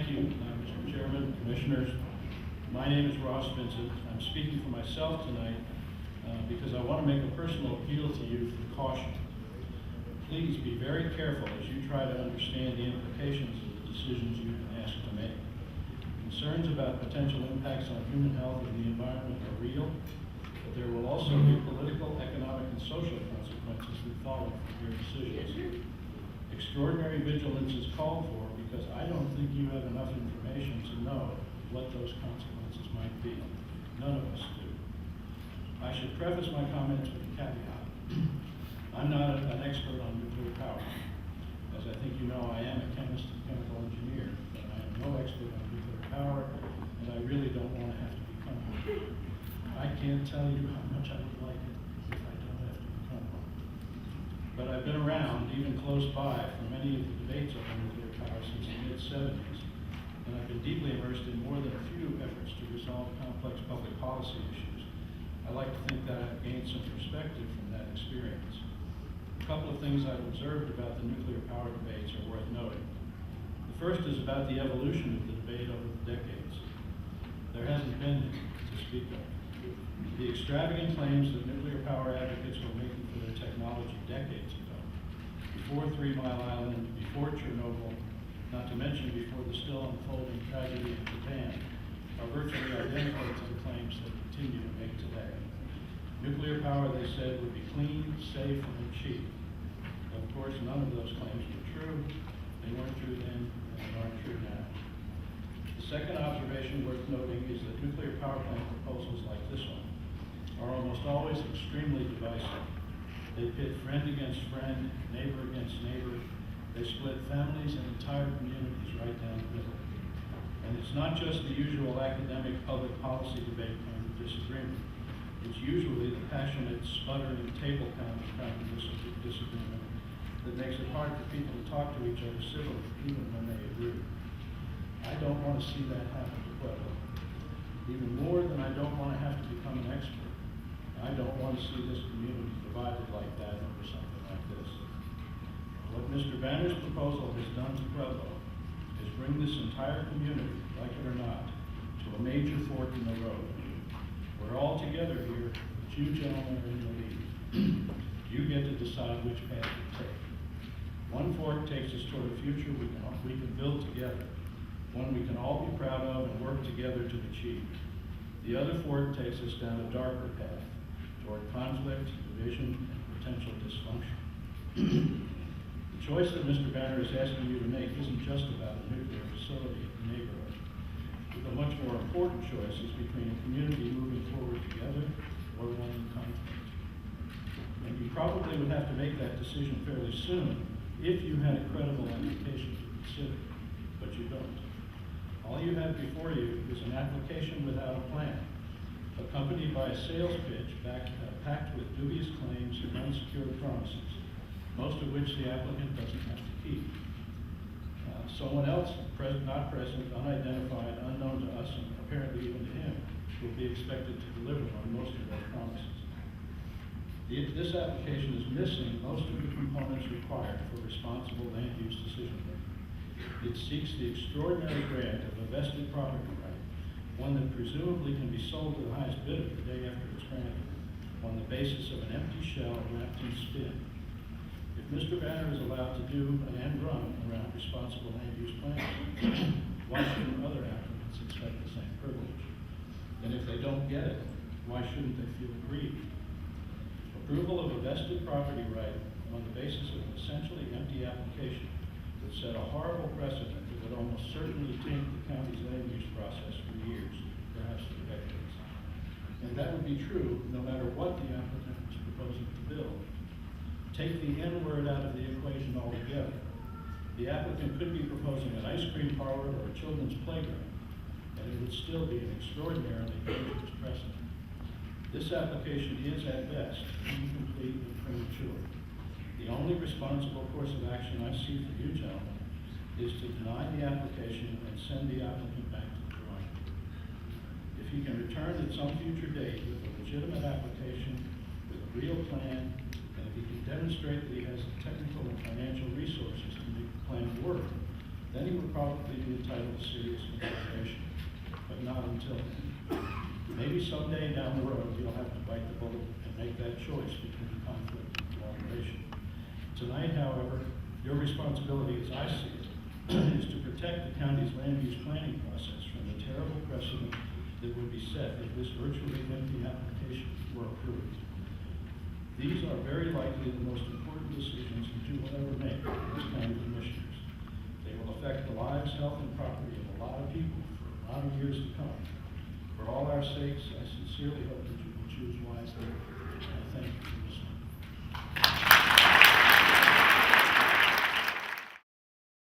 Thank you, Mr. Chairman, Commissioners. My name is Vincent. I'm speaking for myself tonight because I want to make a personal appeal to you for caution. Please be very careful as you try to understand the implications of the decisions you've been asked to make. Concerns about potential impacts on human health and the environment are real, but there will also be political, economic, and social consequences that follow from your decisions. Extraordinary vigilance is called for because I don't think you have enough information to know what those consequences might be. None of us do. I should preface my comments with a caveat. I'm not an expert on nuclear power. As I think you know, I am a chemist and chemical engineer, but I am no expert on nuclear power, and I really don't want to have to become one. I can't tell you how much I would like it if I don't have to become one. But I've been around, even close by, for many of the debates over nuclear power since the mid-'70s, and I've been deeply immersed in more than a few efforts to resolve complex public policy issues. I like to think that I've gained some perspective from that experience. A couple of things I've observed about the nuclear power debates are worth noting. The first is about the evolution of the debate over the decades. There hasn't been any to speak of. The extravagant claims that nuclear power advocates were making for their technology decades ago, before 3 Mile Island, before Chernobyl, not to mention before the still unfolding tragedy in Japan, are virtually identical to the claims that continue to make today. Nuclear power, they said, would be clean, safe, and cheap. Of course, none of those claims were true. They weren't true then, and they aren't true now. The second observation worth noting is that nuclear power plant proposals like this one are almost always extremely divisive. They pit friend against friend, neighbor against neighbor. They split families and entire communities right down the middle. And it's not just the usual academic public policy debate kind of disagreement. It's usually the passionate, sputtering, table pounding kind of disagreement that makes it hard for people to talk to each other civilly, even when they agree. I don't want to see that happen to Pueblo. Even more than I don't want to have to become an expert, I don't want to see this community divided like that over something like this. What Mr. Banner's proposal has done to Pueblo is bring this entire community, like it or not, to a major fork in the road. We're all together here, but you gentlemen are in the lead. You get to decide which path to take. One fork takes us toward a future we can build together, one we can all be proud of and work together to achieve. The other fork takes us down a darker path, toward conflict, division, and potential dysfunction. The choice that Mr. Banner is asking you to make isn't just about a nuclear facility in the neighborhood. The much more important choice is between a community moving forward together or one in conflict. And you probably would have to make that decision fairly soon if you had a credible application to consider, but you don't. All you have before you is an application without a plan, accompanied by a sales pitch packed with dubious claims and unsecured promises, most of which the applicant doesn't have to keep. Someone else, not present, unidentified, unknown to us, and apparently even to him, will be expected to deliver on most of those promises. This application is missing most of the components required for responsible land use decision making. It seeks the extraordinary grant of a vested property right, one that presumably can be sold to the highest bidder the day after it's granted, on the basis of an empty shell wrapped in spin. If Mr. Banner is allowed to do an end run around responsible land use planning, why shouldn't other applicants expect the same privilege? And if they don't get it, why shouldn't they feel aggrieved? Approval of a vested property right on the basis of an essentially empty application would set a horrible precedent that would almost certainly taint the county's land use process for years, perhaps for decades. And that would be true no matter what the applicant was proposing to build. Take the N word out of the equation altogether. The applicant could be proposing an ice cream parlor or a children's playground, and it would still be an extraordinarily dangerous precedent. This application is, at best, incomplete and premature. The only responsible course of action I see for you gentlemen is to deny the application and send the applicant back to the drawing board. If he can return at some future date with a legitimate application, with a real plan, and if he can demonstrate that he has the technical and financial resources to make the plan work, then he would probably be entitled into serious consideration, but not until then. Maybe someday down the road, you'll have to bite the bullet and make that choice between conflict and cooperation. Tonight, however, your responsibility, as I see it, is to protect the county's land use planning process from the terrible precedent that would be set if this virtually empty application were approved. These are very likely the most important decisions that you will ever make as county commissioners. They will affect the lives, health, and property of a lot of people for a lot of years to come. For all our sakes, I sincerely hope that you will choose wisely. And I thank you for listening.